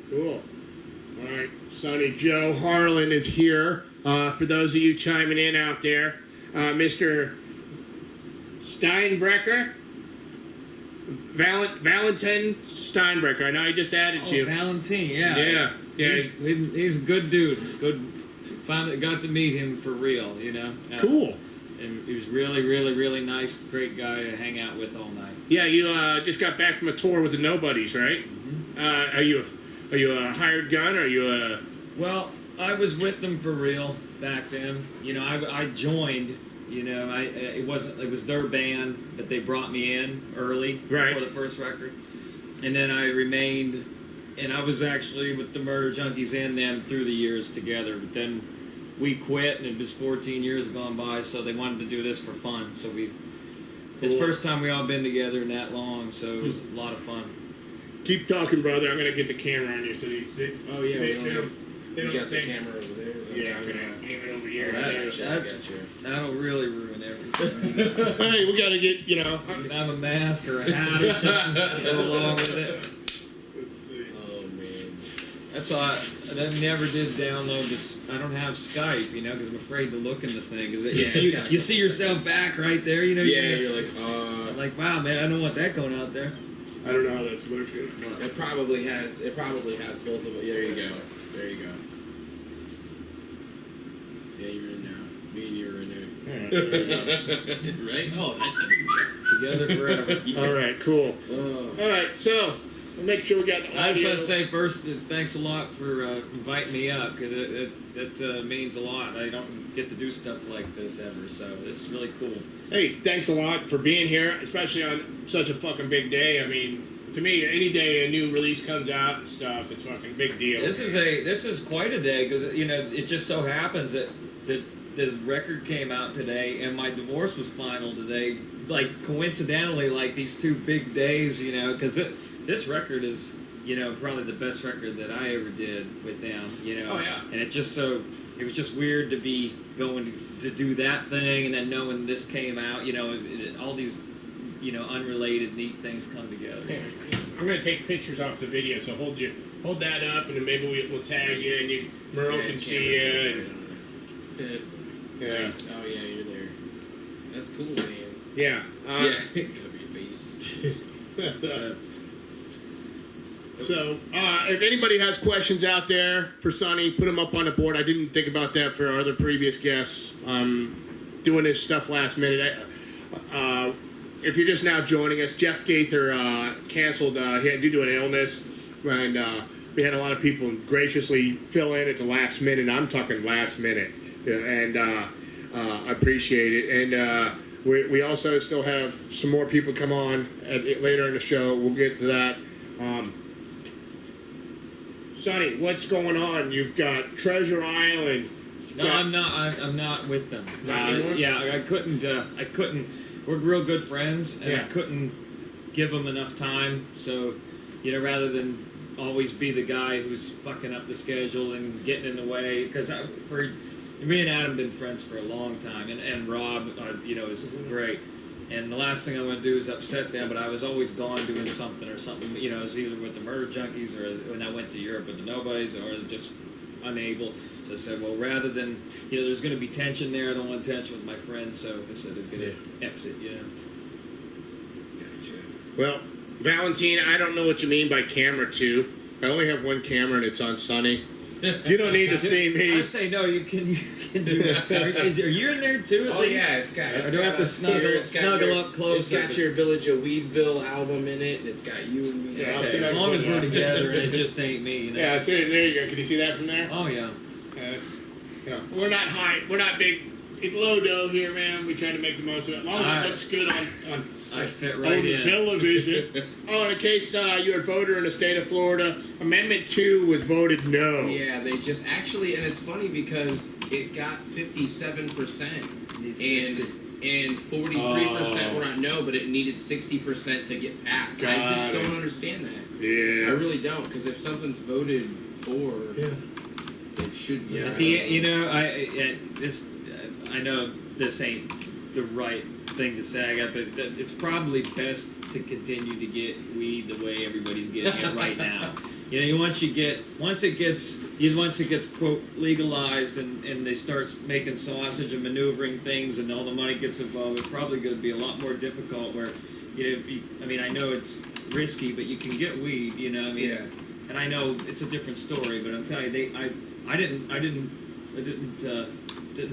Cool. All right, Sonny Joe Harlan is here. For those of you chiming in out there, Mr. Steinbrecher, Valentin Steinbrecher. I know I just added you. Valentin, yeah. He's a good dude. Finally got to meet him for real, you know. Cool. And he was really, really, really nice, great guy to hang out with all night. Yeah, you just got back from a tour with the Nobodies, right? Mm-hmm. Are you a hired gun? Or are you a... Well, I was with them for real back then. You know, I joined. You know, it was their band, but they brought me in early before the first record, and then I remained, and I was actually with the Murder Junkies and them through the years together. But then we quit, and it was 14 years gone by, so they wanted to do this for fun. So it's the first time we all been together in that long, so it was a lot of fun. Keep talking, brother. I'm gonna get the camera on you so you see. Oh yeah, we got the camera over there. Yeah, I'm gonna aim it over here. That'll really ruin everything. Hey, we gotta get, you know. You can have a mask or a hat or something to go along with it. Let's see. Oh man. That's why I never did download this. I don't have Skype, you know, because I'm afraid to look in the thing. Cause you see yourself back right there, you know. Yeah, you're like, wow, man, I don't want that going out there. I don't know how that's working. It probably has both of them. There you go. There you go. Yeah, you're in now. Me and you are in there. Right? Oh, nice. Together forever. Yeah. All right, cool. All right, so we'll make sure we got the audio. I just want to say first, thanks a lot for inviting me up, because it means a lot. I don't get to do stuff like this ever, so this is really cool. Hey, thanks a lot for being here, especially on such a fucking big day. I mean, to me, any day a new release comes out and stuff, it's fucking big deal. This is quite a day, because you know it just so happens that the record came out today and my divorce was final today. Like coincidentally, like these two big days, you know, because this record is, you know, probably the best record that I ever did with them, you know. Oh yeah. And it was just weird to be going to do that thing and then knowing this came out, you know, all these, you know, unrelated neat things come together. Yeah, I'm gonna take pictures off the video, so hold that up, and then maybe we'll tag you, and Merle can see you. Yeah. Nice. Oh yeah, you're there. That's cool, man. Yeah. Cover your face. So, if anybody has questions out there for Sonny, put them up on the board. I didn't think about that for our other previous guests. Doing this stuff last minute. If you're just now joining us, Jeff Gaither canceled. He had due to an illness, and we had a lot of people graciously fill in at the last minute. I'm talking last minute, and I appreciate it. And we also still have some more people come on later in the show. We'll get to that. Sonny, what's going on? You've got Treasure Island. I'm not with them. Yeah, I couldn't. We're real good friends, and I couldn't give them enough time. So, you know, rather than always be the guy who's fucking up the schedule and getting in the way, because me and Adam have been friends for a long time, and Rob, you know, is great. And the last thing I want to do is upset them, but I was always gone doing something, you know, it was either with the Murder Junkies or when I went to Europe with the Nobodies, or just unable. So I said, well, rather than, you know, there's going to be tension there, I don't want tension with my friends, so I said I'm going to exit, you know. Well, Valentin, I don't know what you mean by camera 2. I only have one camera, and it's on Sonny. You don't need to see me. I say no. You can do that. Are you in there too? Oh yeah, it's got. Or do I have to snuggle up close? It's got your Village of Weedville album in it, and it's got you and me. Yeah, as long as we're together, and it just ain't me. You know? Yeah, see, there you go. Can you see that from there? Oh yeah. We're not high. We're not big. It's low dough here, man. We try to make the most of it. As long as it looks good on I fit right in. television. In case you're a voter in the state of Florida, Amendment 2 was voted no. Yeah, they just actually, and it's funny because it got 57%, and 43% were on no, but it needed 60% to get passed. I just don't understand that. Yeah, I really don't, because if something's voted for, it should be. You know, I know this ain't the right thing to say, but it's probably best to continue to get weed the way everybody's getting it right now. once it gets quote legalized and they start making sausage and maneuvering things and all the money gets involved, it's probably going to be a lot more difficult. Where I know it's risky, but you can get weed. Yeah. And I know it's a different story, but I'm telling you, I didn't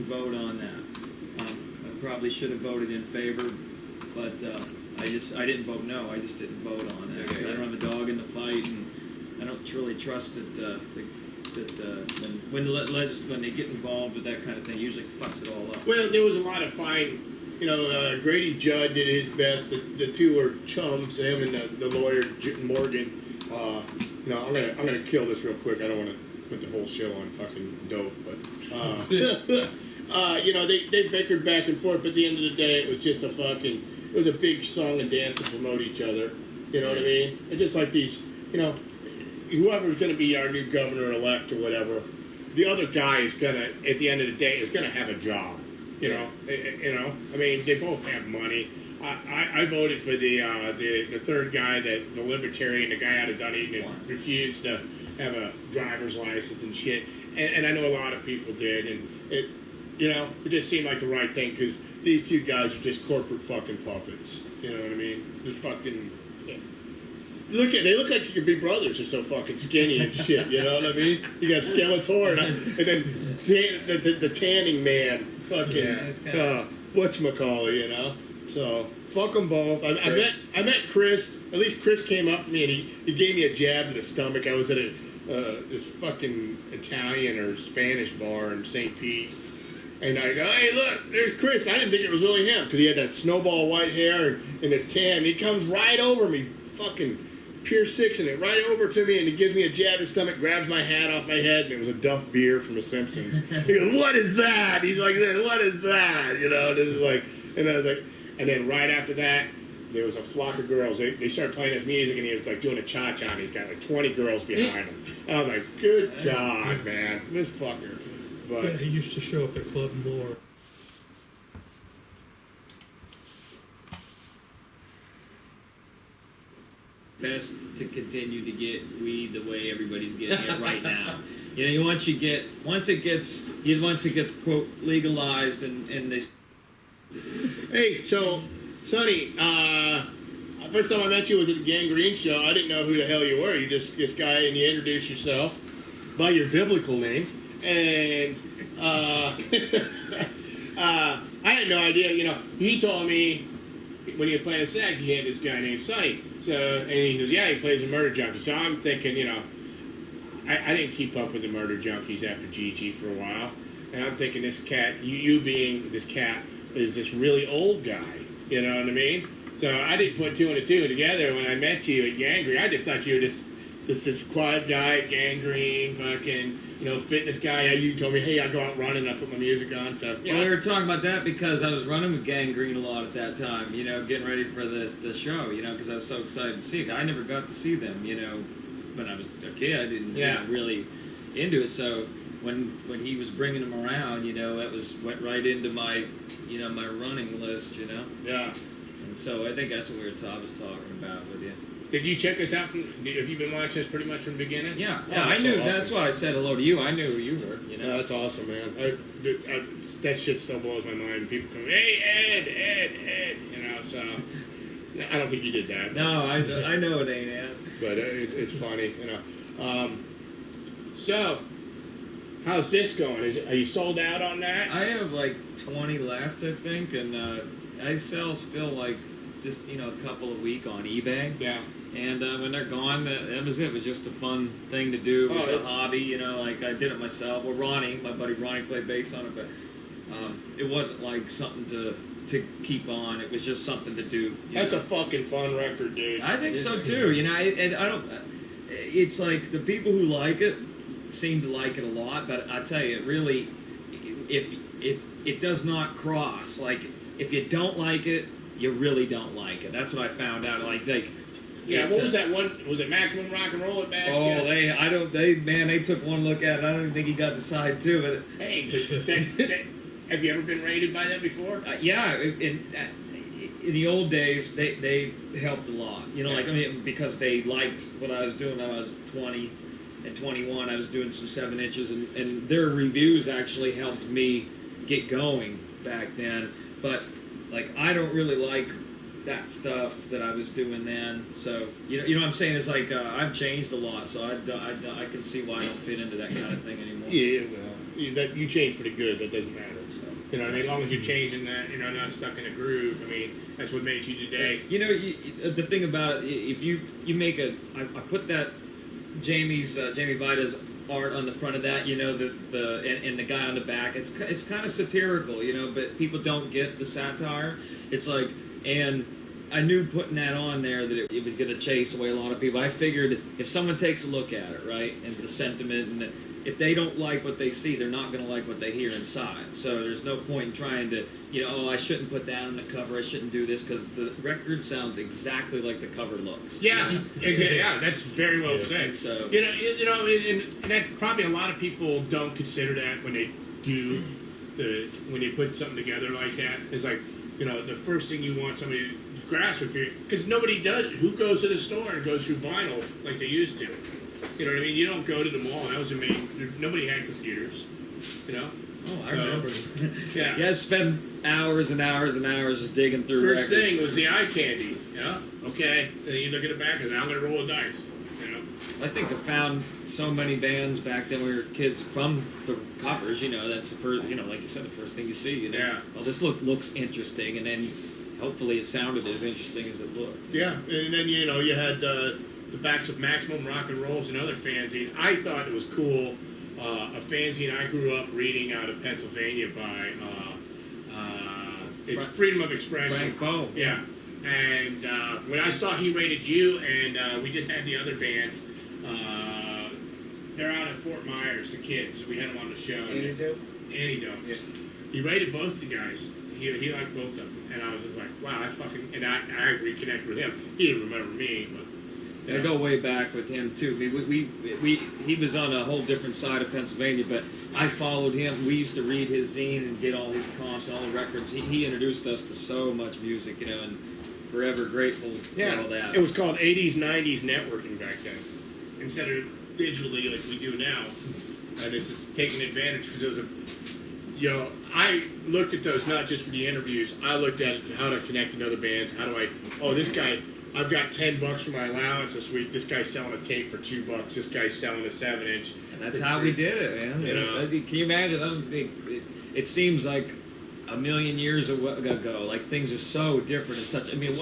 vote on that. I probably should have voted in favor, but I didn't vote no. I just didn't vote on it. Okay. I don't have a dog in the fight, and I don't really trust that when they get involved with that kind of thing, it usually fucks it all up. Well, there was a lot of fine. Grady Judd did his best. The two were chums, him and the lawyer Morgan. I'm gonna kill this real quick. I don't want to put the whole show on fucking dope, but they bickered back and forth. But at the end of the day, it was just it was a big song and dance to promote each other. You know what I mean? It's just like these, whoever's gonna be our new governor elect or whatever, the other guy is gonna, at the end of the day, is gonna have a job. I mean, they both have money. I voted for the third guy, the libertarian, the guy out of Dunedin, that refused to have a driver's license and shit. And I know a lot of people did, and it just seemed like the right thing because these two guys are just corporate fucking puppets. You know what I mean? Just fucking. Yeah. They look like you could be brothers. They're so fucking skinny and shit. You know what I mean? You got Skeletor and then the tanning man. Fucking whatchamacallit, So fuck them both. I met Chris. At least Chris came up to me and he gave me a jab in the stomach. I was at this fucking Italian or Spanish bar in St. Pete, and I go, "Hey, look, there's Chris." I didn't think it was really him because he had that snowball white hair and this tan. And he comes right over me, fucking Pier 6 it right over to me, and he gives me a jab in the stomach, grabs my hat off my head, and it was a Duff beer from The Simpsons. He goes, "What is that?" He's like, "What is that?" This is like, and I was like, and then right after that, there was a flock of girls. They started playing his music, and he was like doing a cha-cha, and he's got like 20 girls behind him. And I was like, "Good God, man, this fucker." But he used to show up at Club More. Best to continue to get weed the way everybody's getting it right now. Once it gets quote legalized and they. Hey, so Sonny, first time I met you was at the Gangrene show. I didn't know who the hell you were. You just this guy, and you introduced yourself by your biblical name, and I had no idea. He told me when he was playing a sax, he had this guy named Sonny. So, and he goes, "Yeah, he plays in Murder Junkies." So I'm thinking, I didn't keep up with the Murder Junkies after Gigi for a while, and I'm thinking this cat, you being this cat, is this really old guy. You know what I mean? So I didn't put two and two together when I met you at Gangrene. I just thought you were this quiet guy at Gangrene, fucking, fitness guy. You told me, "Hey, I go out running, I put my music on." So Well, we were talking about that because I was running with Gangrene a lot at that time. Getting ready for the show. Because I was so excited to see it. I never got to see them. When I was a kid, I didn't really into it. So when he was bringing them around, that went right into my my running list. Yeah. And so I think that's what I was talking about with you. Did you check this out have you been watching this pretty much from the beginning? Yeah, Oh, I knew. so awesome. That's why I said hello to you. I knew who you were. Yeah, that's awesome, man. That shit still blows my mind. People come, "Hey, Ed," so I don't think you did that. No, I know it ain't Ed. But it's funny, So, how's this going? Are you sold out on that? I have like 20 left, I think, and I sell still like just a couple a week on eBay. Yeah. And when they're gone, that was it. It was just a fun thing to do. It was a hobby, like I did it myself. Well, my buddy Ronnie played bass on it, but it wasn't like something to keep on. It was just something to do. That's a fucking fun record, dude. I think so too. And I don't. It's like the people who like it seem to like it a lot, but I tell you, it really, if it does not cross. Like if you don't like it, you really don't like it. That's what I found out. Yeah, what was that one? Was it Maximum Rock and Roll at Bash? Oh, they took one look at it. I don't even think he got the side too. But hey, have you ever been raided by them before? yeah, in the old days, they helped a lot. You know, like, I mean, because they liked what I was doing when I was 20 and 21. I was doing some 7 inches, and their reviews actually helped me get going back then. But, like, I don't really like that stuff that I was doing then. So, you know what I'm saying? It's like, I've changed a lot, so I can see why I don't fit into that kind of thing anymore. Yeah, well, you change for the good. That doesn't matter. So, you know, what I mean, as long as you're changing that, you're not stuck in a groove. I mean, that's what made you today. You know, the thing about it, if you make I put that Jamie Vida's art on the front of that, you know, and the guy on the back. It's kind of satirical, you know, but people don't get the satire. It's like, and I knew putting that on there that it was going to chase away a lot of people. I figured if someone takes a look at it, right, and the sentiment, and if they don't like what they see, they're not going to like what they hear inside. So there's no point in trying to, you know, oh, I shouldn't put that on the cover, I shouldn't do this, because the record sounds exactly like the cover looks. Yeah, yeah, that's very well said. So you know, and that probably a lot of people don't consider that when they do when they put something together like that. It's like, you know, the first thing you want somebody to grasp with you, because nobody does. Who goes to the store and goes through vinyl like they used to? You know what I mean? You don't go to the mall. That was amazing. Nobody had computers. You know. Oh, I remember. Yeah. You guys spend hours and hours and hours just digging through First records. thing was the eye candy. Yeah. Okay. Then you look at the back and I'm going to roll a dice. You know. I think I found so many bands back then when we were kids from the covers. You know, that's the first. You know, like you said, the first thing you see. You know, Yeah. well, this looks interesting, and then hopefully it sounded as interesting as it looked. Yeah, and then you know you had the backs of Maximum Rock and Rolls and other fanzine. I thought it was cool. A fanzine I grew up reading out of Pennsylvania by it's Freedom of Expression. Frank Bowe. Yeah, and when I saw He Rated You, and we just had the other band. They're out of Fort Myers, the kids. We had them on the show. Antidote? Antidotes. Yeah. He rated both the guys. He liked both of them, and I was just like, wow, I fucking. And I reconnected with him. He didn't remember me, but. I go way back with him too. He was on a whole different side of Pennsylvania, but I followed him. We used to read his zine and get all his comps and all the records. He introduced us to so much music, you know, and forever grateful for all that. It was called 80s, 90s networking back then, instead of digitally like we do now. And it's just taking advantage because it was you know, I looked at those not just for the interviews. I looked at it for how to connect with other bands. How do this guy, I've got $10 for my allowance this week. This guy's selling a tape for $2. This guy's selling a 7-inch. And that's how we did it, man. You know? Can you imagine? It seems like a million years ago. Like things are so different. And such. I mean, it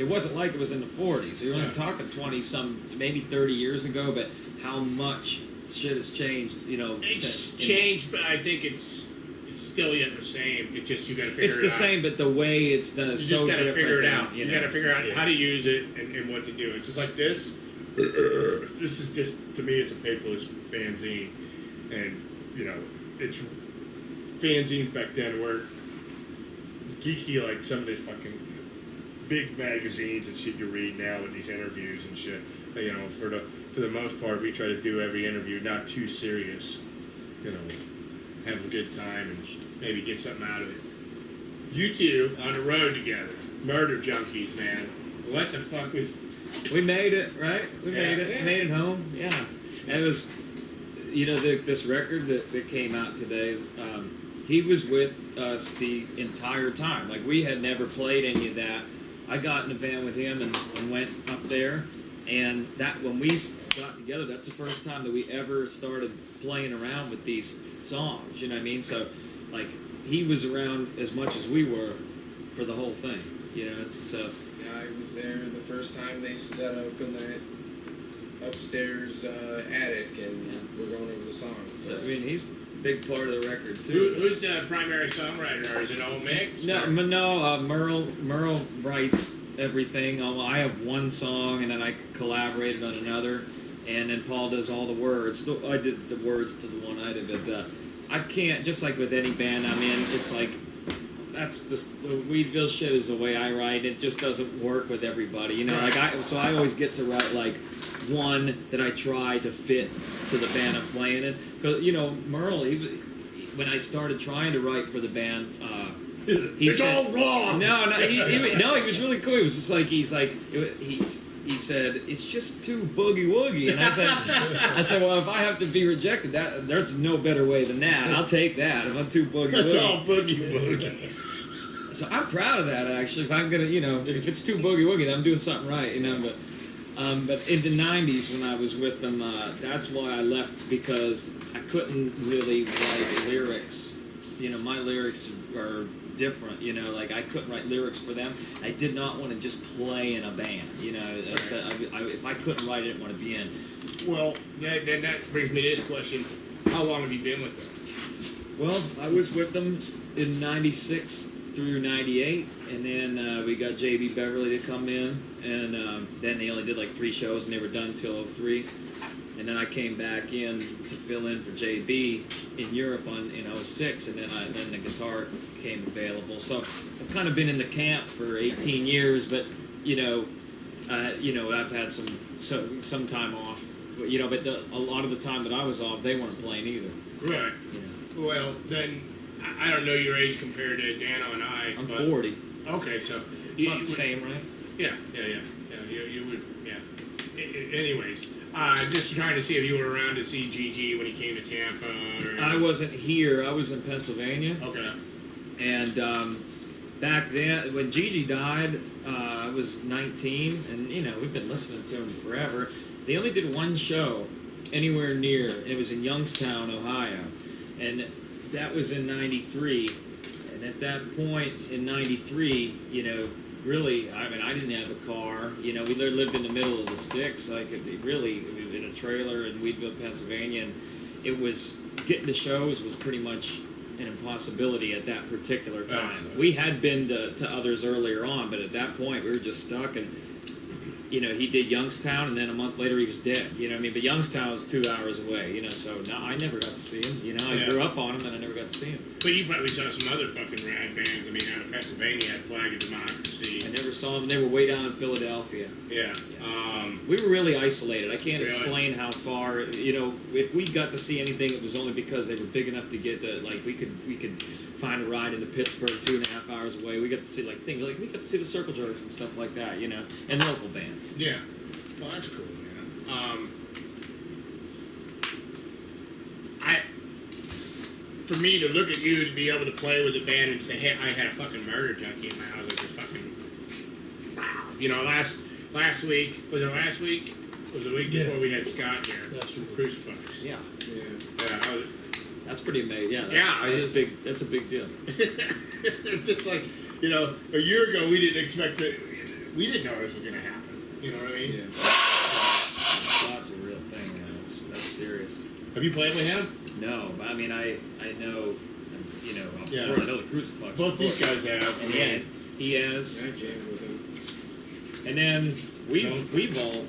wasn't like it was in the 40s. You're only talking 20-some, maybe 30 years ago. But how much shit has changed? You know, It's changed, but I think it's still yet the same. It's just you got to figure it out. It's the same, but the way it's done is so different. You just got to figure it out. You got to figure out how to use it and what to do. It's just like this. This is just, to me, it's a paperless fanzine. And, you know, it's fanzines back then were geeky like some of these fucking big magazines and shit you read now with these interviews and shit. You know, for the most part, we try to do every interview not too serious. You know, have a good time and maybe get something out of it. You two on the road together, Murder Junkies, man. What the fuck was? We made it, right? We made it. Yeah. Made it home. Yeah. And it was, you know, this record that came out today. He was with us the entire time. Like we had never played any of that. I got in a van with him and went up there. And that when we got together, that's the first time that we ever started playing around with these songs. You know what I mean? So, like, he was around as much as we were for the whole thing. You know, so. Yeah, I was there the first time they set up in that upstairs attic, and we're going over the songs. So, I mean, he's a big part of the record too. Who's the primary songwriter? Or is it all mixed? No, Merle writes everything. I have one song, and then I collaborated on another, and then Paul does all the words. I did the words to the one I did, but I can't. Just like with any band I'm in, it's like that's the Weedville shit is the way I write. It just doesn't work with everybody, you know. Like I always get to write like one that I try to fit to the band I'm playing in. Because you know, Merle, when I started trying to write for the band, He It's said, all wrong. No, he was really cool. He was just like, he said, it's just too boogie woogie. And I said, well, if I have to be rejected, there's no better way than that. I'll take that. If I'm too boogie It's woogie. all boogie woogie. So I'm proud of that, actually. If I'm gonna, if it's too boogie woogie, then I'm doing something right, But in the '90s, when I was with them, that's why I left, because I couldn't really write lyrics. My lyrics are different. Like I couldn't write lyrics for them. I did not want to just play in a band. If I couldn't write, I didn't want to be in. Well, then that brings me to this question: how long have you been with them? Well, I was with them in '96 through '98, and then we got JB Beverly to come in, and then they only did like 3 shows, and they were done till '03. And then I came back in to fill in for JB in Europe in '06, and then the guitar came available. So I've kind of been in the camp for 18 years, but I've had some time off. But a lot of the time that I was off, they weren't playing either. Right. Well, then I don't know your age compared to Dano and I. I'm 40. Okay, so About the same, right? Yeah. You would. Yeah. Anyways. Just trying to see if you were around to see Gigi when he came to Tampa. I wasn't here. I was in Pennsylvania. Okay. And back then, when Gigi died, I was 19, and we've been listening to him forever. They only did 1 show anywhere near. It was in Youngstown, Ohio, and that was in '93. And at that point in '93, really, I didn't have a car. We lived in the middle of the sticks. I could really in a trailer in Wheatville, Pennsylvania, and it was getting to shows was pretty much an impossibility at that particular time. Absolutely. We had been to others earlier on, but at that point we were just stuck. And he did Youngstown, and then a month later he was dead. But Youngstown was 2 hours away. So no, I never got to see him. I grew up on him, and I never got to see him. But you probably saw some other fucking rad bands. Out of Pennsylvania had Flag of Democracy. I never saw them. They were way down in Philadelphia. Yeah. We were really isolated. I can't Really? explain how far. If we got to see anything, it was only because they were big enough to get to. Like we could find a ride into Pittsburgh 2.5 hours away. We got to see we got to see the Circle Jerks and stuff like that. And local bands. Yeah. Well, that's cool, man. For me to look at you to be able to play with a band and say, hey, I had a fucking Murder Junkie in my house, like, fucking, wow. Last week, was it last week? It was the week before we had Scott here. That's from right. Crucifix. Yeah. Yeah. That's pretty amazing. Yeah. That's big. That's a big deal. It's just like, a year ago we didn't expect it. We didn't know this was going to happen. You know what I mean? Yeah. Scott's a real thing, man. That's serious. Have you played with him? No, but I know, Yeah. I know the Crucifix. Both these guys have. And he has. I jammed with him. And then we've all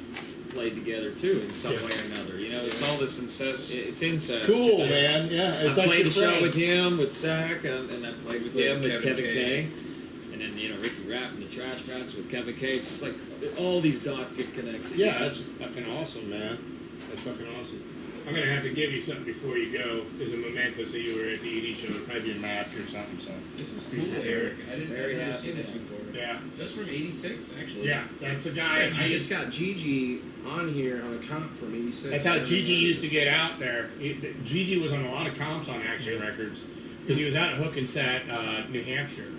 played together too in some way or another. It's all this incest. It's incest. Cool, man. Yeah. It's I played a show friend. with him, with Zach, and I played with him with Kevin K. And then Ricky Rapp and the Trash Rats with Kevin K. It's like all these dots get connected. Yeah, that's fucking awesome, man. That's fucking awesome. I'm gonna have to give you something before you go as a memento. So you were at the ED show, it'll probably be a mask or something. So This is cool, Eric. I've never seen this before. yeah, Just from '86, actually. yeah, that's a guy. It's got Gigi on here on a comp from '86. That's how Gigi used to get out there. Gigi was on a lot of comps on Action Records because he was out at Hook and Sat, New Hampshire,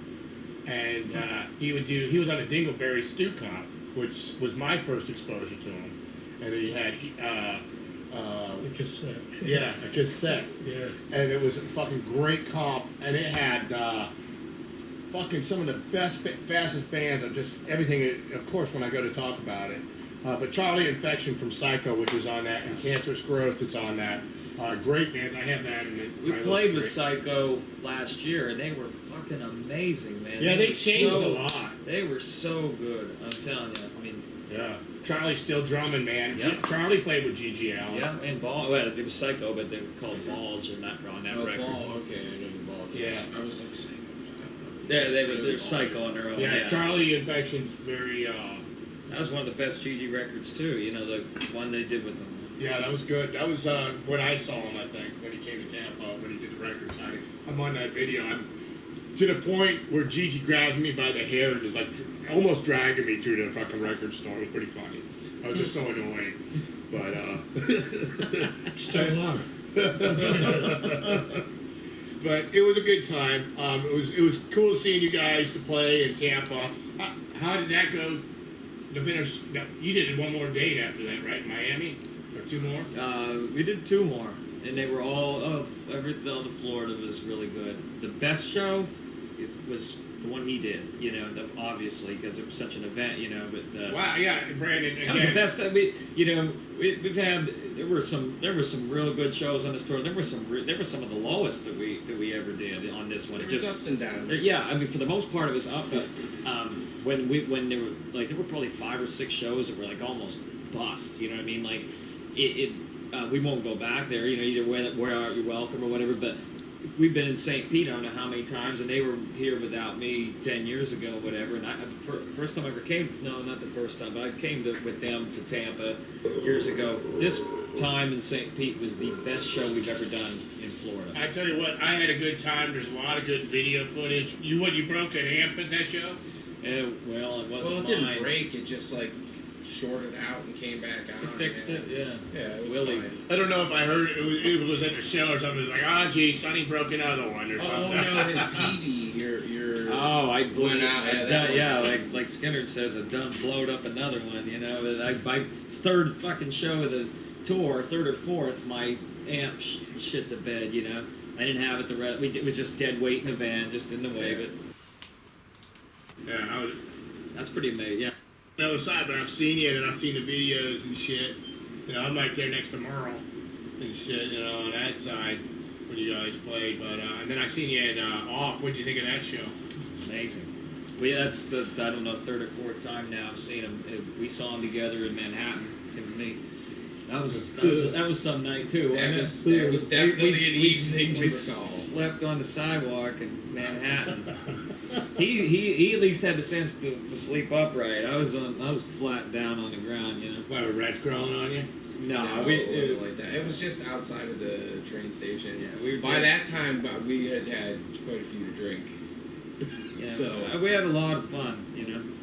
and he was on a Dingleberry Stew comp, which was my first exposure to him. And then he had The cassette. a cassette. Yeah. And it was a fucking great comp, and it had fucking some of the best, fastest bands of just everything. Of course, when I go to talk about it, but Charlie Infection from Psycho, which is on that, and Cancerous Growth, it's on that. Great bands. I have that in We played with Psycho last year, and they were fucking amazing, man. Yeah, they were changed a lot. They were so good. I'm telling you. Yeah, Charlie's still drumming, man. Yep. Charlie played with Gigi Allen. Yeah, and Ball. Well, it was Psycho, but they were called Balls on that record. Ball, okay, I know the Ball. Yes. Yeah. I was like saying this. They're Psycho on their own. Yeah, Charlie Infection's very. That was one of the best Gigi records too. The one they did with them. Yeah, that was good. That was when I saw him. I think when he came to Tampa, when he did the record signing. I'm on that video. To the point where Gigi grabs me by the hair and is like almost dragging me through the fucking record store. It was pretty funny. I was just so annoying. But, Stay long. but it was a good time. It was cool seeing you guys to play in Tampa. How did that go? The finish. You did one more date after that, right? Miami or two more? We did 2 more, and they were all everything on Florida was really good. The best show was the one he did, obviously because it was such an event, But Wow, yeah, Brandon. that was the best. We've had there were some real good shows on this tour. There were some of the lowest that we ever did on this one. There was ups and downs. Yeah, I mean for the most part it was up, but when there were probably 5 or 6 shows that were like almost bust. You know what I mean? Like we won't go back there. Either where are you welcome or whatever, but. We've been in St. Pete, I don't know how many times, and they were here without me 10 years ago, whatever. And first time I ever came, no, not the first time, but I came with them to Tampa years ago. This time in St. Pete was the best show we've ever done in Florida. I tell you what, I had a good time. There's a lot of good video footage. You broke an amp at that show? Well, it wasn't Well, it mine. didn't break. It just shorted out and came back out. We fixed it, yeah. Yeah, it was Willie. fine. I don't know if I heard it was at the show or something. It was like, gee, Sonny broke another one or Oh something. no, his PV, your Oh, I went out. like Skinner says, I've blowed up another one. My third fucking show of the tour, 3rd or 4th, my amp shit to bed. I didn't have it. It was just dead weight in the van, just in the way of it. Yeah, That's pretty amazing. Yeah. on the other side, but I've seen you and I've seen the videos and shit. I'm right there next to Merle and shit, on that side when you guys played. But and then I seen you at Off. What did you think of that show? Amazing. That's the I don't know 3rd or 4th time now I've seen him. We saw him together in Manhattan. Him and me. That was some night too. That was definitely an evening to we recall. slept on the sidewalk in Manhattan. he at least had the sense to sleep upright. I was flat down on the ground. Why were rats crawling on you? No, it wasn't like that. It was just outside of the train station. Yeah, By that time, we had quite a few to drink. Yeah, So we had a lot of fun.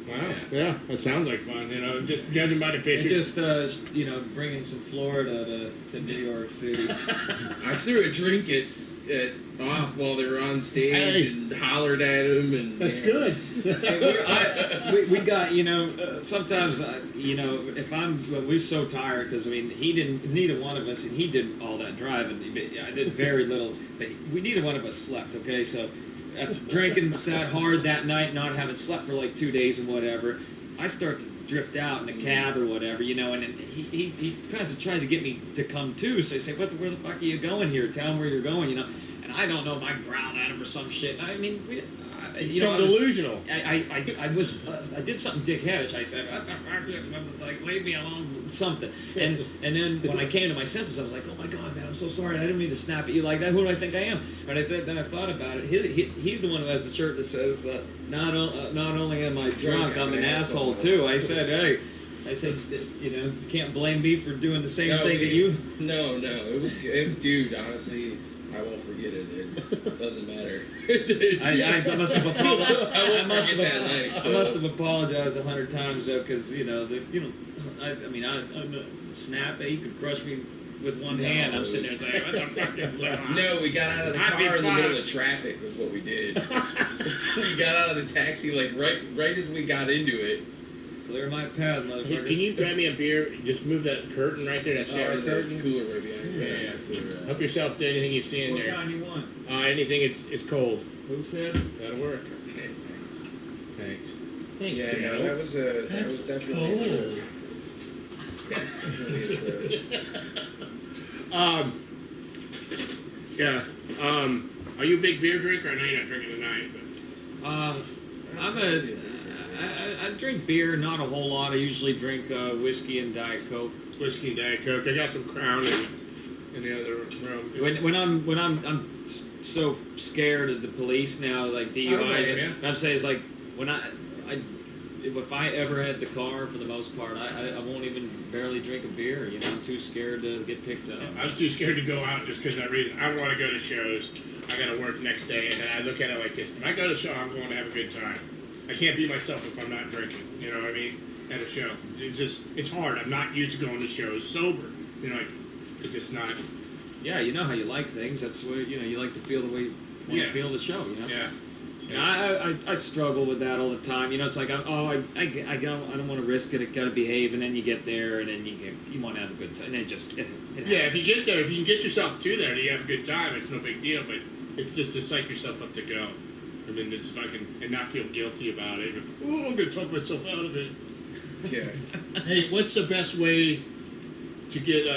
Wow. Yeah, that sounds like fun. Just judging by the And pictures. just bringing some Florida to New York City. I threw a drink at Off while they were on stage and hollered at him. And That's good. we got sometimes if we're so tired because neither one of us, and he did all that driving. I did very little, but neither one of us slept. Okay, so after drinking that hard that night, not having slept for like 2 days and whatever, I start to drift out in a cab or whatever, and then he kind of tried to get me to come too. So I say, where the fuck are you going here? Tell him where you're going, And I don't know if I growled at him or some shit. I mean, Delusional. I did something dickheadish. I said, what the fuck? Like, leave me alone, something. And then when I came to my senses, I was like, oh my god, man, I'm so sorry. I didn't mean to snap at you like that. Who do I think I am? But then I thought about it. He's the one who has the shirt that says, not only am I drunk, I'm an asshole too. I said, hey. You can't blame me for doing the same thing that you. No, it was dude. Honestly, I won't forget it. It doesn't matter. I must have apologized. I must have apologized 100 times though, because I'm snap. He could crush me with one hand. I'm sitting there saying, "What the fuck?" No, we got out of the car in the middle of traffic. Was what we did. We got out of the taxi right as we got into it. Clear my path, motherfucker. Can you grab me a beer? Just move that curtain right there, that shower curtain. Cooler right behind you. Yeah. Cooler. Help yourself to anything you see in What there. kind you want? Anything, it's cold. Who said? That'll work. Okay, thanks. Thanks. Yeah, no, that was definitely a trip. Definitely a trip. Yeah. Are you a big beer drinker? I know you're not drinking tonight, but. I drink beer, not a whole lot. I usually drink whiskey and Diet Coke. Whiskey and Diet Coke. I got some Crown in the other room. When I'm so scared of the police now, like DUIs. I'm saying it's like when if I ever had the car, for the most part, I won't even barely drink a beer. I'm too scared to get picked up. I'm too scared to go out just because that reason. I don't want to go to shows. I gotta work next day, and I look at it like this. When I go to a show, I'm going to have a good time. I can't be myself if I'm not drinking. You know what I mean? At a show, it's hard. I'm not used to going to shows sober. You know, like it's just not. Yeah, you know how you like things. That's what you like to feel the way you want to feel the show. You know. Yeah. I struggle with that all the time. You know, it's like I don't want to risk it. I gotta behave, and then you get there, and then you want to have a good time. And it If you get there, if you can get yourself to there, and you have a good time, it's no big deal. But it's just to psych yourself up to go, and then it's fucking and not feel guilty about it. Oh, I'm gonna talk myself out of it. Yeah. Hey, what's the best way to get?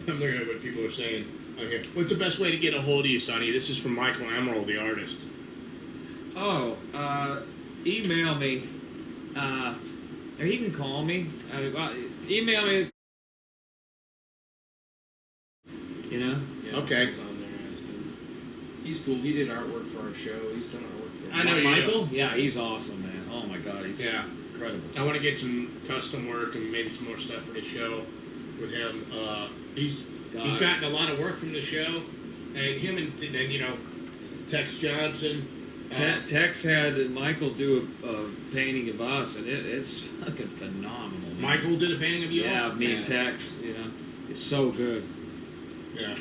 I'm looking at what people are saying. Okay, what's the best way to get a hold of you, Sonny? This is from Michael Emerald, the artist. Oh, email me, or you can call me. Email me. You know. Yeah, Okay. he's on there asking. He's cool. He did artwork for our show. He's done artwork for. I know you Michael. Yeah, he's awesome, man. Oh my God, he's incredible. I want to get some custom work and maybe some more stuff for the show with him. He's gotten a lot of work from the show, and him and Tex Johnson. Tex had Michael do a painting of us, and it's fucking phenomenal. Man. Michael did a painting of you. Yeah, of me and Tex. You know, it's so good. Yeah.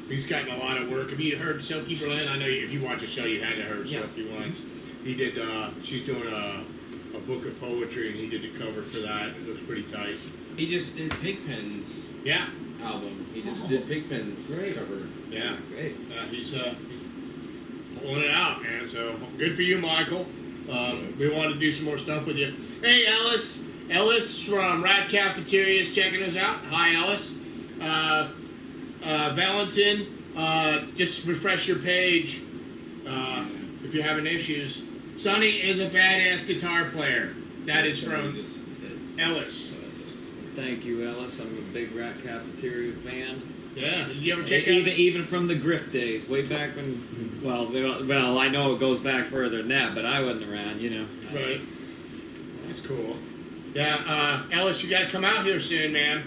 He's gotten a lot of work. Have you heard Silky Berlin? I know if you watch the show, you had to heard Silky once. He did. She's doing a book of poetry, and he did the cover for that. It looks pretty tight. He just did Pigpen's album. He just did Pigpen's cover. Yeah, great. He's pulling it out, man. So good for you, Michael. We want to do some more stuff with you. Hey, Ellis. Ellis from Rat Cafeteria is checking us out. Hi, Ellis. Valentin, just refresh your page if you're having issues. Sonny is a badass guitar player. That is from Ellis. Thank you, Ellis. I'm a big Rat Cafeteria fan. Yeah, did you ever check even from the Griff days, way back when? Well, I know it goes back further than that, but I wasn't around, you know. Right. That's cool. Yeah, Ellis, you got to come out here soon, man.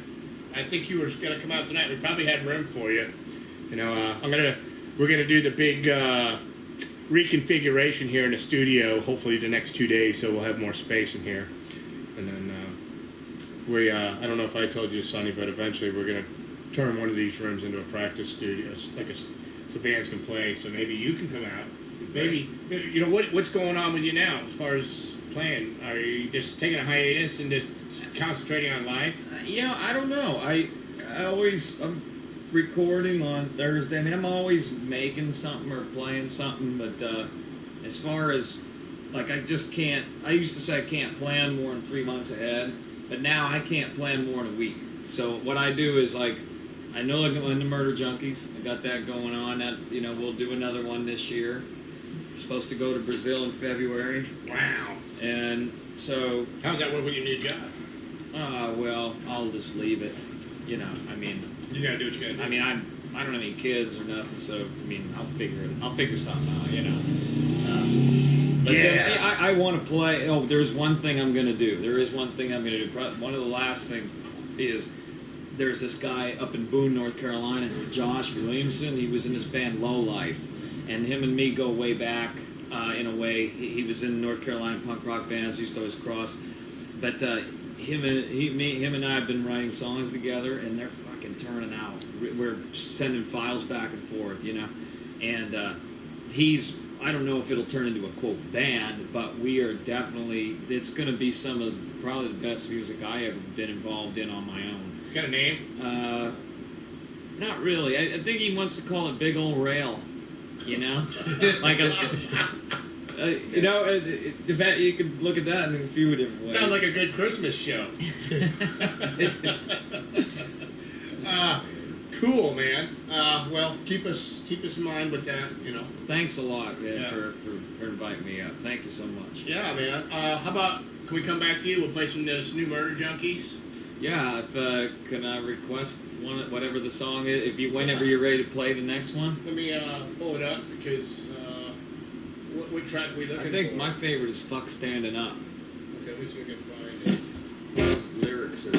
I think you were going to come out tonight. We probably had room for you. You know, we're gonna do the big reconfiguration here in the studio. Hopefully, the next 2 days, so we'll have more space in here. And then I don't know if I told you, Sonny, but eventually we're gonna turn one of these rooms into a practice studio, like the bands can play. So maybe you can come out. Maybe what's going on with you now as far as playing? Are you just taking a hiatus and just concentrating on life? I don't know. I'm recording on Thursday. I mean, I'm always making something or playing something, but as far as I just can't. I used to say I can't plan more than 3 months ahead, but now I can't plan more than a week. So what I do is I know I'm in the Murder Junkies. I got that going on. That we'll do another one this year. I'm supposed to go to Brazil in February. Wow. And so how's that work with your new job? Well, I'll just leave it. You gotta do what you gotta do. I mean, I don't have any kids or nothing, so I'll figure something out. But I want to play. Oh, there's one thing I'm gonna do. One of the last things is there's this guy up in Boone, North Carolina, Josh Williamson. He was in this band Low Life, and him and me go way back. In a way, he was in North Carolina punk rock bands. Used to always cross, but him and I have been writing songs together, and they're fucking turning out. We're sending files back and forth, and I don't know if it'll turn into a quote band, but we are definitely. It's going to be some of probably the best music I ever been involved in on my own. Got a name? Not really. I think he wants to call it Big Ol' Rail. Like you could look at that in a few different ways. Sounds like a good Christmas show. Cool, man. Well, keep us in mind with that. Thanks a lot, man, for inviting me up. Thank you so much. Yeah, man. How about can we come back to you? We'll play some of those new Murder Junkies. Yeah. Can I request one, whatever the song is? Whenever you're ready to play the next one. Let me pull it up because what track are we looking for? I think my favorite is "Fuck Standing Up." Okay, let me see if I can find it. Those lyrics are.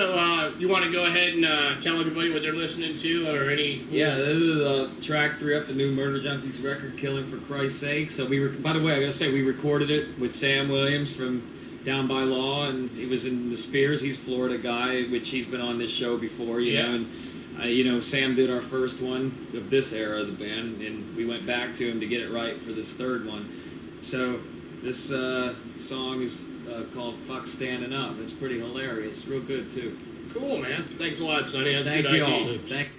So, you want to go ahead and tell everybody what they're listening to, or any? Yeah, this is track 3 up the new Murder Junkies record, "Killing for Christ's Sake." So by the way, I gotta say, we recorded it with Sam Williams from Down by Law, and he was in the Spears. He's a Florida guy, which he's been on this show before, you know. And Sam did our first one of this era of the band, and we went back to him to get it right for this third one. So this song is called "Fuck Standing Up." It's pretty hilarious, real good too. Cool, man. Thanks a lot, Sonny. That's Thank a good you all. idea. Thank you.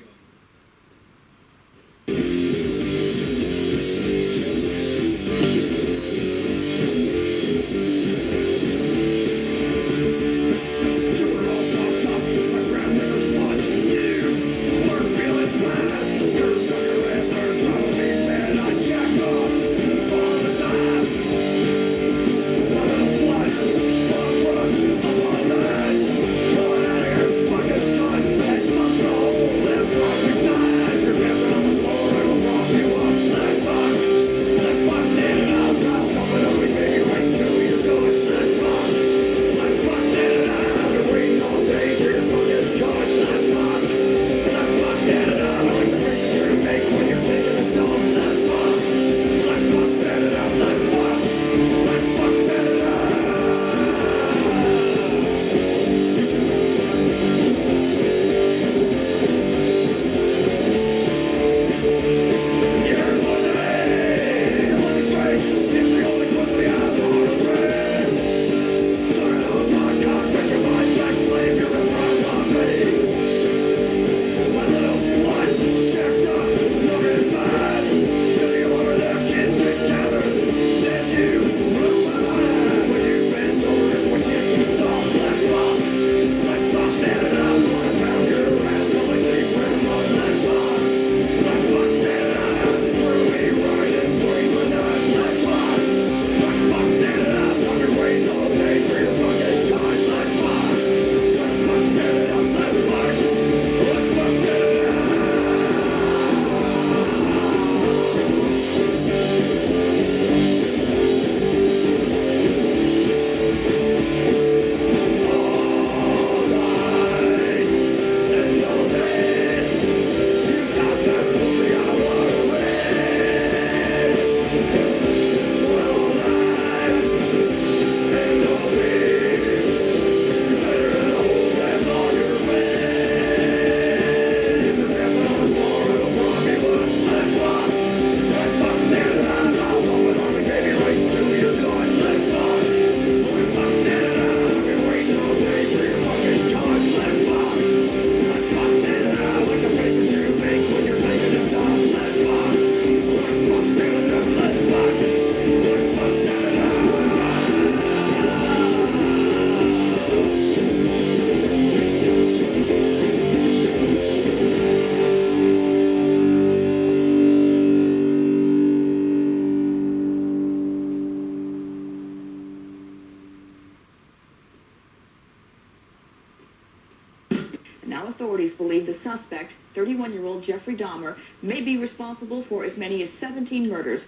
Now authorities believe the suspect, 31-year-old Jeffrey Dahmer, may be responsible for as many as 17 murders.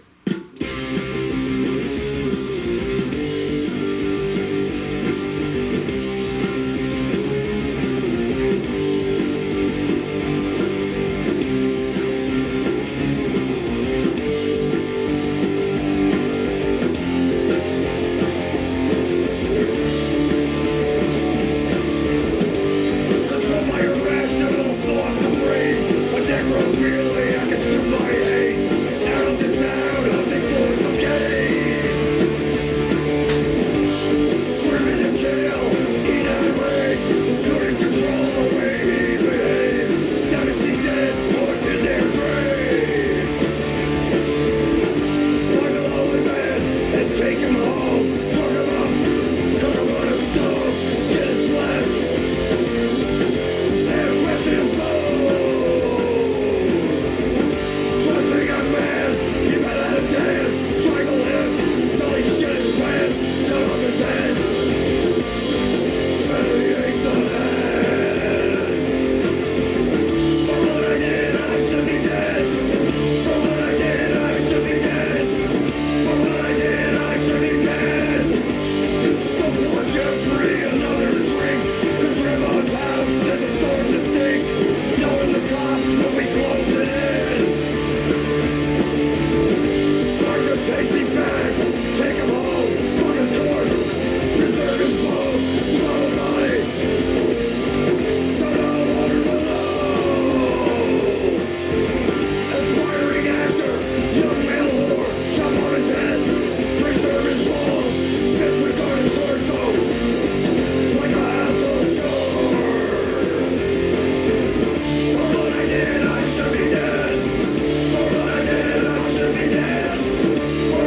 I can see my hate. Out of the town, Tasty fag, take him home, fuck his corpse, preserve his bones, swallow the body. So no longer will know. Aspiring actor, young male whore, chop on his head, preserve his balls, disregard his torso, like a household chore. For what I did, I should be dead. For what I did, I should be dead. For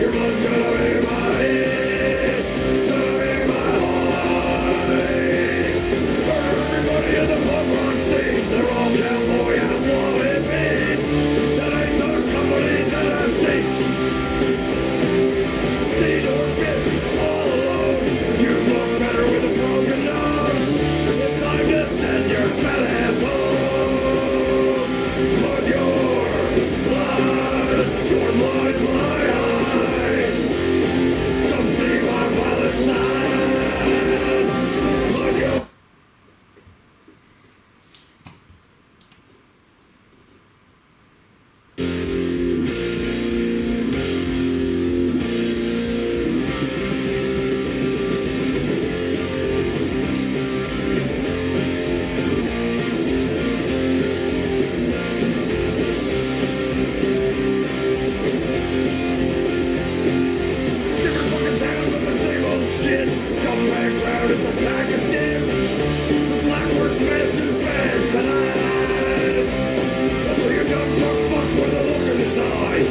Your blood's gonna be my head, it's gonna be my heart. Everybody in the punk rock scene, they're all cowboy and wanted beats. That ain't the company that I seek. See your bitch all alone. You look better with a broken nose. It's time to send your fat ass home. But your blood's my high. Come see my violent side. But your different fucking town with the same old shit. Come back round as a pack of dicks. The black horse smashing fans tonight. So your dumb drunk fuck with a look in his eye.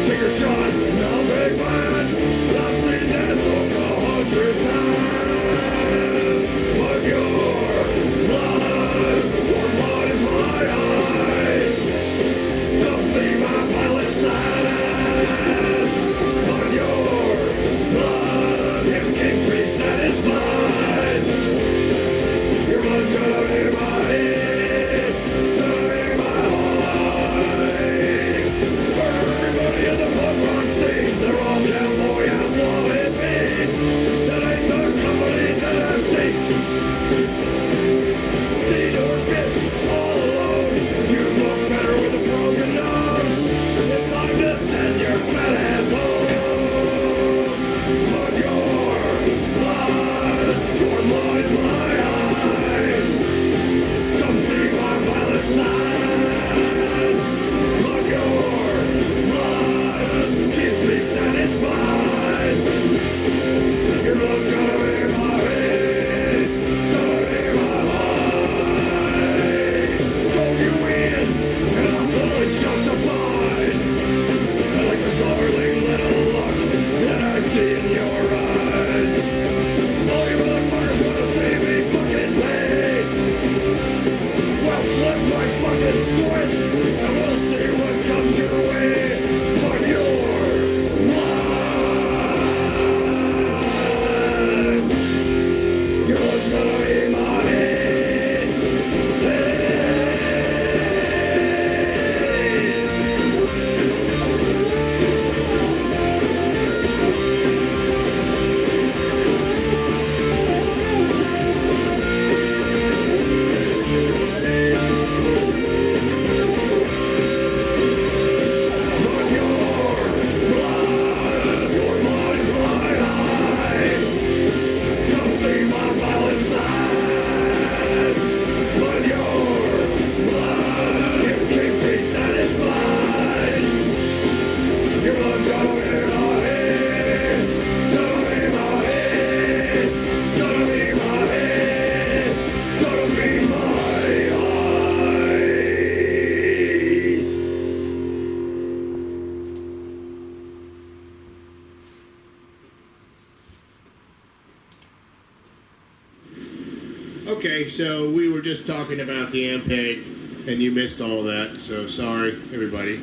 Take a shot, now take mine. I've seen that look 100 times. But your blood is my eye. Come see my violent side. But your blood, it keeps me satisfied. Your blood's gonna be my head, it's gonna be my heart. Everybody in the punk rock scene, they're all cowboy and wanted beats. That ain't the company that I seek. See your bitch all alone. You look better with a broken nose. It's time to send your fat ass home. But your blood's my high. Come see my violent side. But your blood keeps me satisfied. Your blood's gonna be my head, gonna be my heart. Throw you in, and I'm totally justified. I like the darling little look that I see in your eyes. All you motherfuckers wanna see me fucking pay. Well, flip my fucking switch, and we'll see what comes your way. But your blood's gonna be my head. But your blood is my eye. Come see my violent side. But your blood, it keeps me satisfied. Your blood's gonna be my head, gonna be my head, gonna be my head, gonna be my eye. Okay, so we were just talking about the Ampeg, and you missed all that. So sorry, everybody.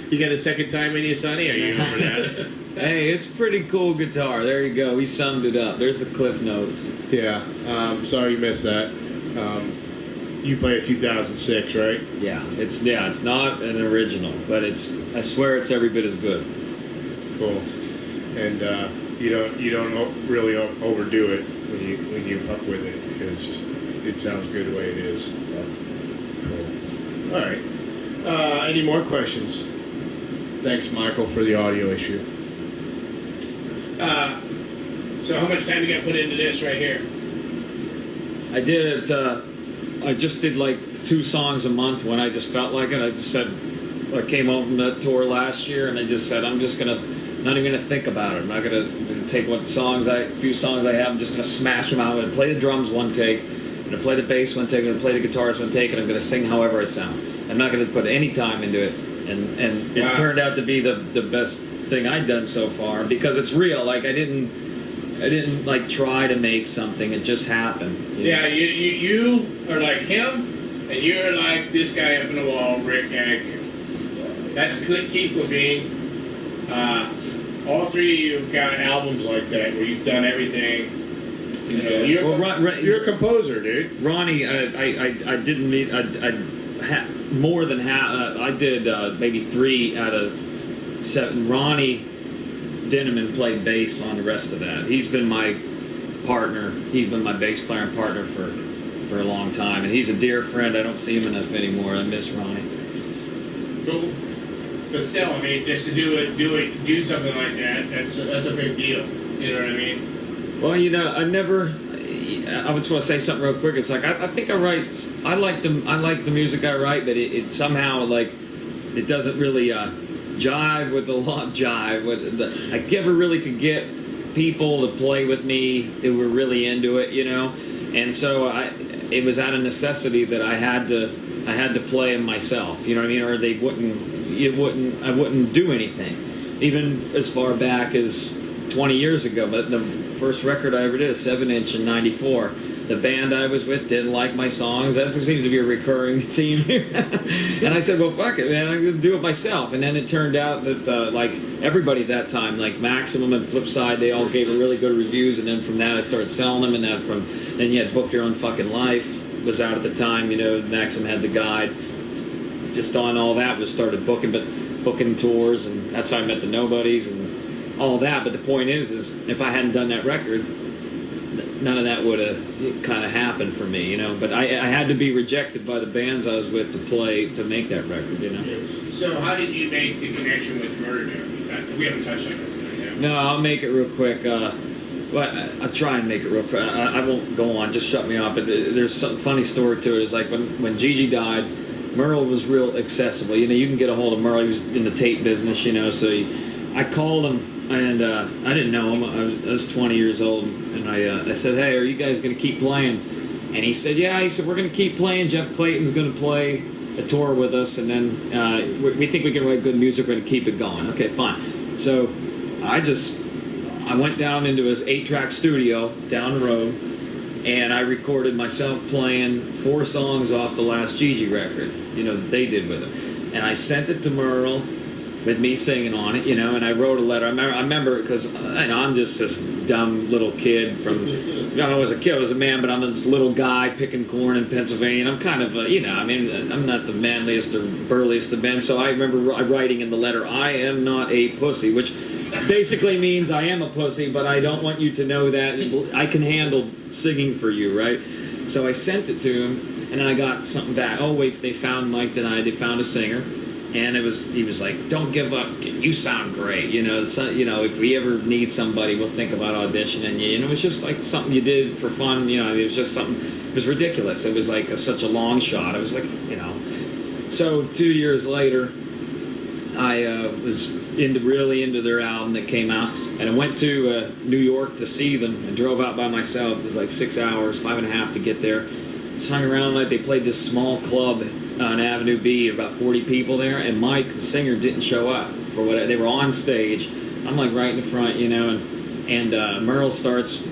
You got a second time in you, Sonny? Are you over that? Hey, it's pretty cool guitar. There you go. We summed it up. There's the cliff notes. Yeah. Sorry you missed that. You play a 2006, right? Yeah, it's not an original, but I swear it's every bit as good. Cool. And you don't really overdo it when you fuck with it because it sounds good the way it is. Cool. All right. Any more questions? Thanks, Michael, for the audio issue. So how much time you got put into this right here? I did it. I just did like 2 songs a month when I just felt like it. I just said, I came home from that tour last year, and I just said, I'm just gonna not even gonna think about it. I'm not gonna take few songs I have. I'm just gonna smash them out. I'm gonna play the drums one take. I'm gonna play the bass one take. I'm gonna play the guitars one take, and I'm gonna sing however I sound. I'm not gonna put any time into it. and it turned out to be the best thing I'd done so far because it's real. Like I didn't like try to make something; it just happened. Yeah, you are like him, and you're like this guy up in the wall, Rick Agnew. That's Keith Levine. All three of you have got albums like that where you've done everything. You know, you're a composer, dude. Ronnie, I didn't meet. More than half. I did maybe 3 out of 7. Ronnie Dinneman played bass on the rest of that. He's been my partner. He's been my bass player and partner for a long time, and he's a dear friend. I don't see him enough anymore. I miss Ronnie. Cool. But still, I mean, just to do something like that, that's a big deal. You know what I mean? Well, you know, I just want to say something real quick. It's like I think I like the music I write, but it somehow like it doesn't really jive with I never really could get people to play with me who were really into it, you know. And so it was out of necessity that I had to play them myself, you know what I mean, or I wouldn't do anything, even as far back as 20 years ago. But the first record I ever did, a 7-inch in '94. The band I was with didn't like my songs. That seems to be a recurring theme here. And I said, well, fuck it, man. I'm going to do it myself. And then it turned out that, like, everybody at that time, like Maximum and Flipside, they all gave really good reviews. And then from that, I started selling them. And then you had Book Your Own Fucking Life was out at the time. You know, Maximum had the guide. Just on all that was started booking tours. And that's how I met the Nobodies and all that. But the point is if I hadn't done that record, none of that would have kind of happened for me, you know. But I had to be rejected by the bands I was with to make that record, you know. So how did you make the connection with Murder Junkies? We haven't touched on that today. No, I'll make it real quick. Well, I'll try and make it real quick. I won't go on. Just shut me off. But there's some funny story to it. It's like when Gigi died, Merle was real accessible. You know, you can get a hold of Merle. He was in the tape business, you know. So I called him. And I didn't know him. I was 20 years old, and I said, "Hey, are you guys going to keep playing?" And he said, "Yeah." He said, "We're going to keep playing. Jeff Clayton's going to play a tour with us, and then we think we can write good music. We're going to keep it going." Okay, fine. So I went down into his 8-track studio down the road, and I recorded myself playing 4 songs off the last Gigi record, you know, that they did with him, and I sent it to Merle with me singing on it, you know, and I wrote a letter. I remember because I'm just this dumb little kid from, you know, I was a kid, I was a man, but I'm this little guy picking corn in Pennsylvania. And I'm kind of, you know, I mean, I'm not the manliest or burliest of men. So I remember writing in the letter, "I am not a pussy," which basically means I am a pussy, but I don't want you to know that. I can handle singing for you, right? So I sent it to him, and then I got something back. Oh, wait, they found Mike Denied. They found a singer. And he was like, "Don't give up. You sound great. You know, so, you know, if we ever need somebody, we'll think about auditioning you." And it was just like something you did for fun. You know, it was just something. It was ridiculous. It was like such a long shot. I was like, you know. So 2 years later, I was really into their album that came out, and I went to New York to see them. I drove out by myself. It was like 6 hours, 5.5 to get there. Just hung around like they played this small club on Avenue B, about 40 people there, and Mike, the singer, didn't show up for what they were on stage. I'm like right in the front, you know, and Merle starts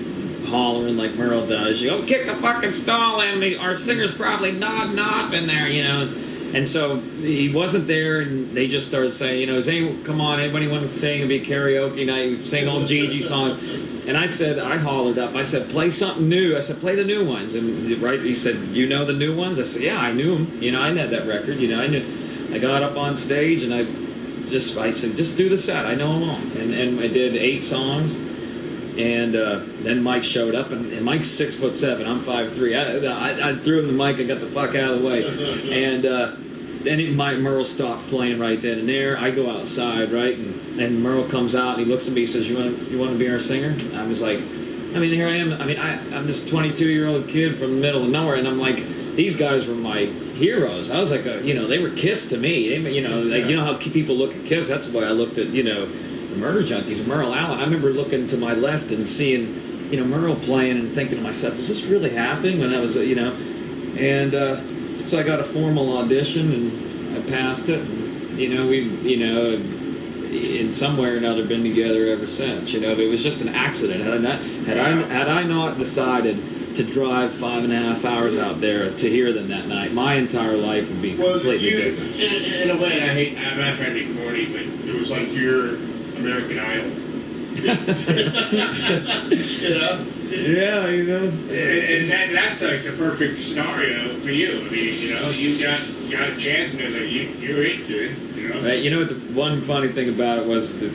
hollering like Merle does. You go, "Kick the fucking stall in! Our singer's probably nodding off in there," you know. And so he wasn't there, and they just started saying, you know, "Come on, anybody want to sing and be karaoke night, sing old Gigi songs?" And I hollered up, I said, "Play something new." I said, "Play the new ones." And he said, "You know the new ones?" I said, "Yeah, I knew them. You know, I had that record. You know, I knew." I got up on stage, and I said, "Just do the set. I know them all." And I did 8 songs. And then Mike showed up, and Mike's 6'7". I'm 5'3". I threw him the mic and got the fuck out of the way. And then Merle stopped playing right then and there. I go outside, right, and Merle comes out, and he looks at me, he says, you want to be our singer?" I was like, I mean, here I am. I mean, I'm this 22-year-old kid from the middle of nowhere, and I'm like, these guys were my heroes. I was like, you know, they were Kiss to me. You know, like, you know how people look at Kiss? That's why I looked at, you know, the Murder Junkies, Merle Allen. I remember looking to my left and seeing, you know, Merle playing and thinking to myself, is this really happening? When I was, you know, and so I got a formal audition, and I passed it. in some way or another been together ever since. But it was just an accident. Had I not decided to drive 5.5 hours out there to hear them that night, my entire life would be completely different. In a way, I'm not trying to be corny, but it was like your American Idol. Yeah, And that's like the perfect scenario for you. I mean, you got a chance, and like you're into it. What the one funny thing about it was this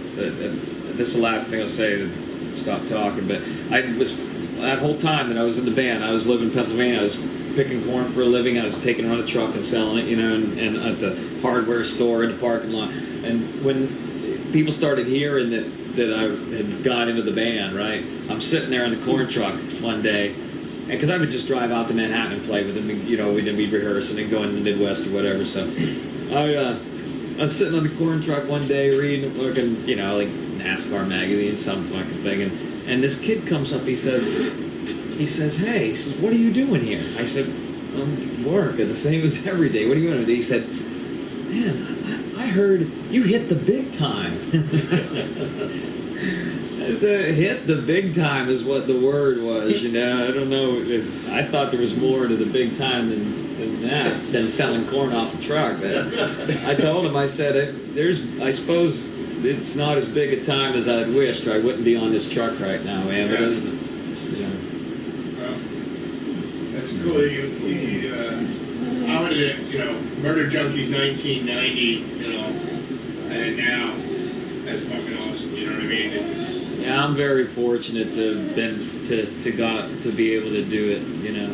is the last thing I'll say to stop talking. But I was that whole time that I was in the band, I was living in Pennsylvania. I was picking corn for a living. I was taking it on a truck and selling it, and at the hardware store in the parking lot. And when people started hearing that I had got into the band, right? I'm sitting there in the corn truck one day, and because I would just drive out to Manhattan and play with them, and, we'd rehearse and then go into the Midwest or whatever. So I was sitting on the corn truck one day reading, looking, like NASCAR magazine, some fucking thing, and this kid comes up. He says, "Hey," he says, "what are you doing here?" I said, "I'm working the same as every day. What are you going to do?" He said, "Man, I heard you hit the big time." I said, "Hit the big time" is what the word was. I don't know. I thought there was more to the big time than selling corn off a truck. But I told him, I said, I suppose it's not as big a time as I'd wished, or I wouldn't be on this truck right now, man. But Well, that's cool. I would have, Murder Junkies 1990, and now that's fucking awesome. You know what I mean? yeah, I'm very fortunate to be able to do it.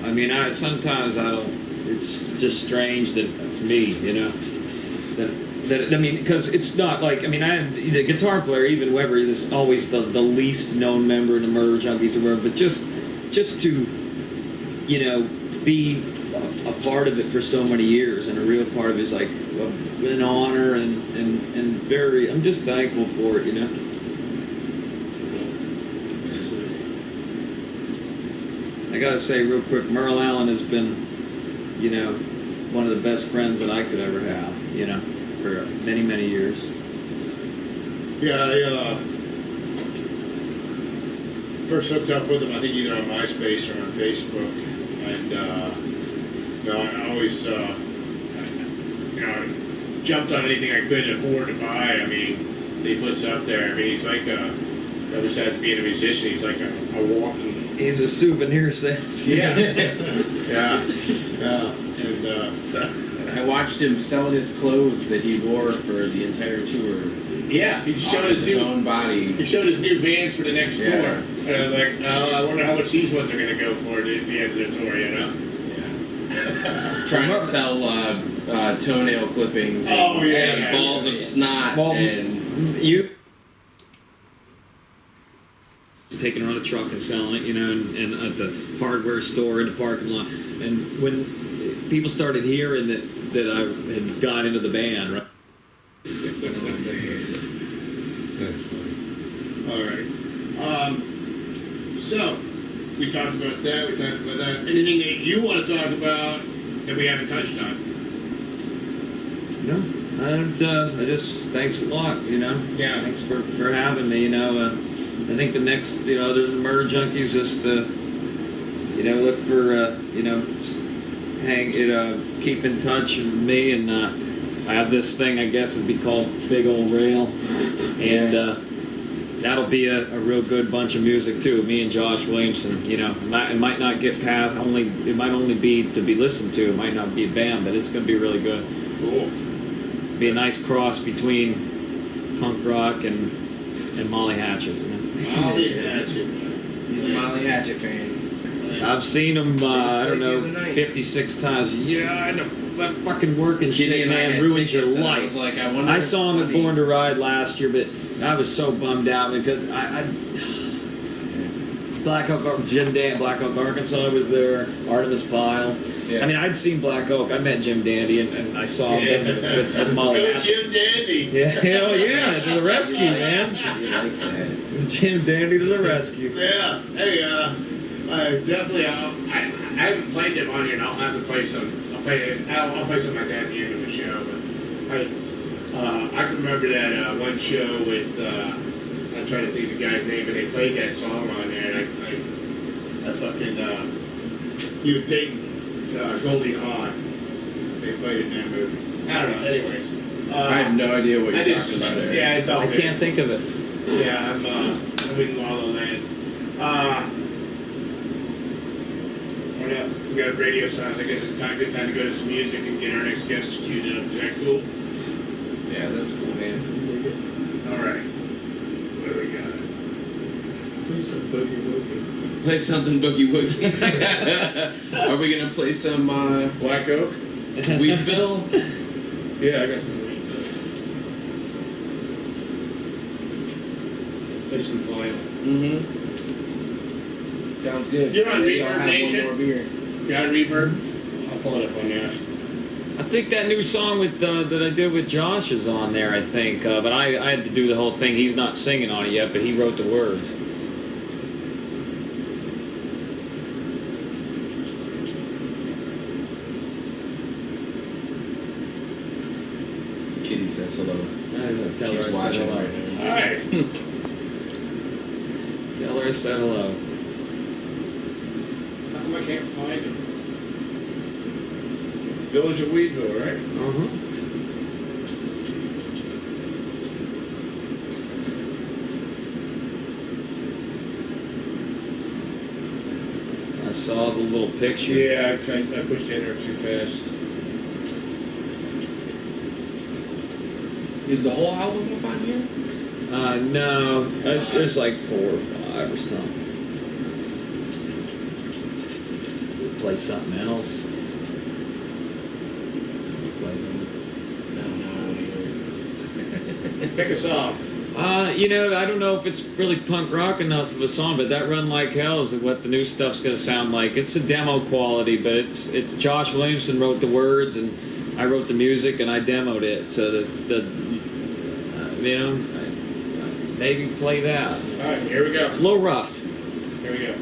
I mean, sometimes I don't. It's just strange that it's me. Because it's not like, the guitar player, even Weber, is always the least known member in the Murder Junkies or whatever, but just to, be a part of it for so many years, and a real part of it is like an honor, and very, I'm just thankful for it, I gotta say real quick, Merle Allen has been, one of the best friends that I could ever have, for many, many years. Yeah, I first hooked up with him, I think either on MySpace or on Facebook, and I always jumped on anything I could afford to buy. I mean, he puts up there. I mean, he's like I always had to be a musician. He's like a walking. He's a souvenir salesman. Yeah, yeah. And I watched him sell his clothes that he wore for the entire tour. yeah, he showed his own body. He showed his new Vans for the next tour. And I'm like, I wonder how much these ones are going to go for at the end of the tour, Yeah. Trying to sell toenail clippings and balls of snot and you taking it on a truck and selling it, and at the hardware store in the parking lot. And when people started hearing that I had got into the band, right? That's funny. All right. So, we talked about that. Anything that you want to talk about that we haven't touched on? No. I just, thanks a lot, Yeah. Thanks for having me, I think the next, there's the Murder Junkies, just, look for, keep in touch with me, and I have this thing, I guess it'd be called Big Old Rail, and that'll be a real good bunch of music too. Me and Josh Williamson, it might not get past, it might only be to be listened to, it might not be a band, but it's going to be really good. Cool. Be a nice cross between punk rock and Molly Hatchet. Molly Hatchet. he's a Molly Hatchet fan. I've seen him, I don't know, the other night. 56 times. Yeah, I know. That fucking working Ginny shit, and I man, had ruins your tickets, and I life. was like, I wonder I if saw him at Sonny- Born to Ride last year, but I was so bummed out because Black Oak, Black Oak, Arkansas was there. Artemis Pyle. Yeah. I mean, I'd seen Black Oak. I met Jim Dandy, and I saw him with Molly Go Hatchet. Jim Dandy. Yeah, hell yeah, to the rescue, man. He likes that. Jim Dandy to the rescue. Yeah. Hey, I definitely. I haven't played them on here, and I'll have to play some. I'll play some of my dad at the end of the show. But I can remember that one show with, I'm trying to think of the guy's name, and they played that song on there, and I fucking, he was dating Goldie Hawn. They played it in that movie. I don't know, anyways. I have no idea what you're I just, talking about there. yeah, it's all I good. can't think of it. Yeah, I'm in La La Land. What up? We got radio sounds. I guess it's good time to go to some music and get our next guest queued up. Is that cool? Yeah, that's cool, man. All right. What do we got? Play something boogie woogie. Are we gonna play some Black Oak? Weedville? Yeah, I got some weed. Play some vinyl. Mm-hmm. Sounds good. You're on Maybe Reverb I'll have Nation? one more beer. Got a reverb? I'll pull it up on that. I think that new song with that I did with Josh is on there. I think, but I had to do the whole thing. He's not singing on it yet, but he wrote the words. Kitty says hello. Tell her She's I said watching hello. right now. All right. Tell her I said hello. How come I can't find it? Village of Weedville, right? Uh-huh. I saw the little picture. Yeah, I pushed enter too fast. Is the whole album up on here? No, there's like 4 or 5 or something. We'll play something else. Play No, I don't hear it. Pick a song. You know, I don't know if it's really punk rock enough of a song, but that Run Like Hell is what the new stuff's gonna sound like. It's a demo quality, but it's Josh Williamson wrote the words and I wrote the music and I demoed it. So you know, maybe play that. All right, here we go. It's a little rough. Here we go.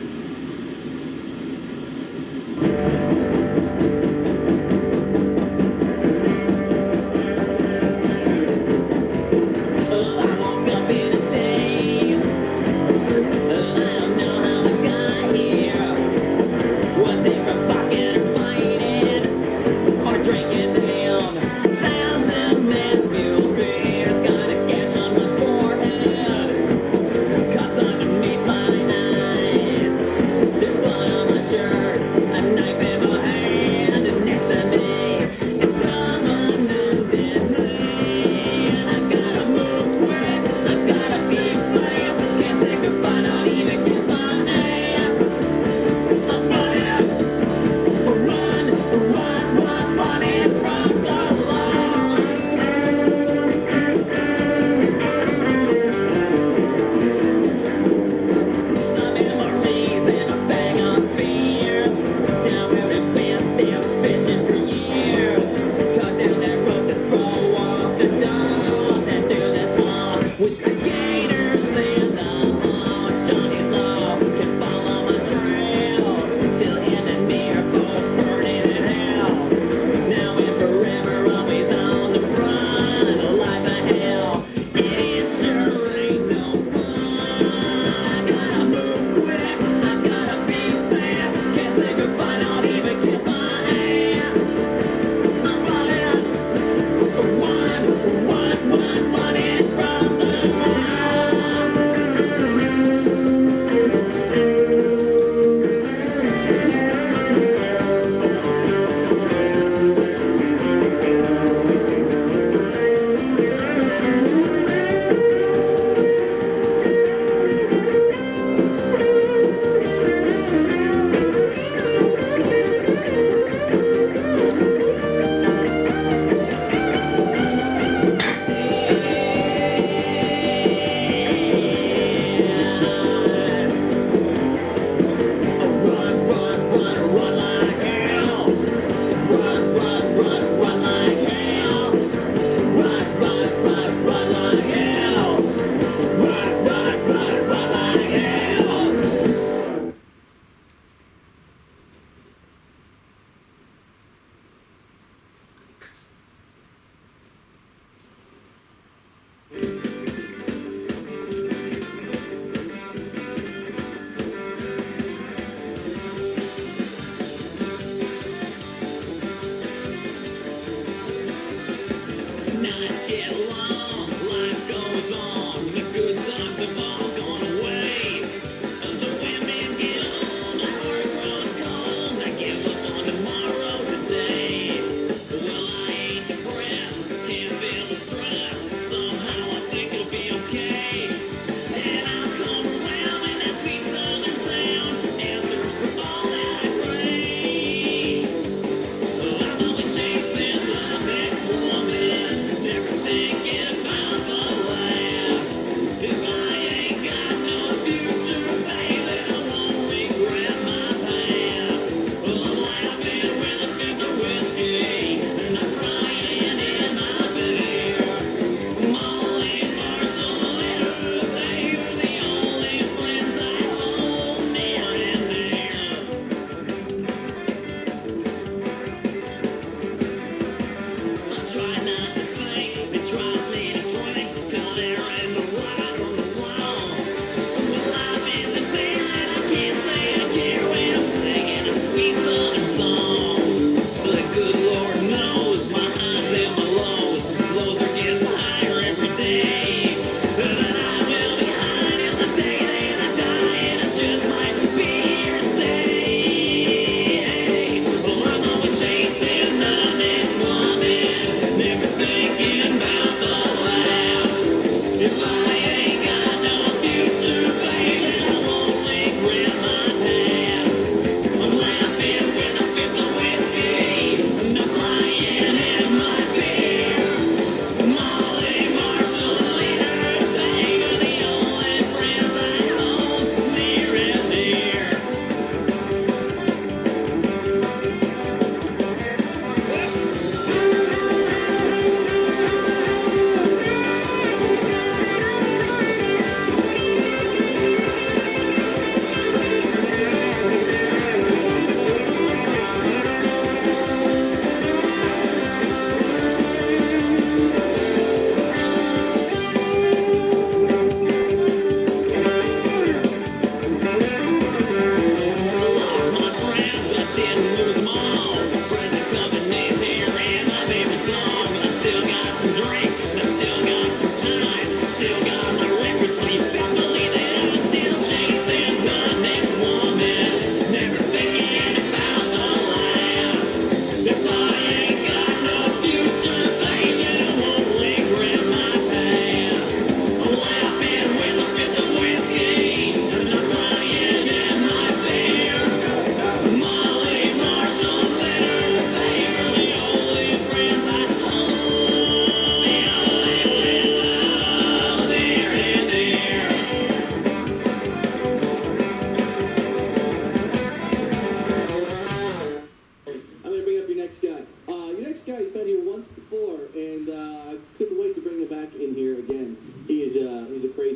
There's blood on my shirt, a knife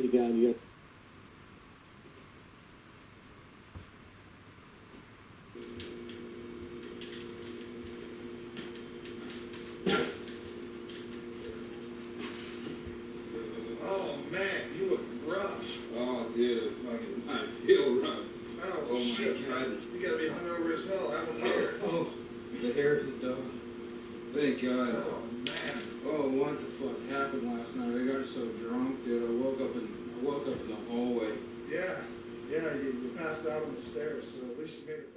again. You got. Oh man, you look rough. Oh, dude, fucking, I feel rough. Oh, Oh shit, my God. man. You gotta be hungover as hell. I don't care. Oh, the hair of the dog. Thank God. Oh man. Oh, what the fuck happened last night? I got so drunk, dude. I woke up in the hallway. Yeah, you passed out on the stairs, so at least you made it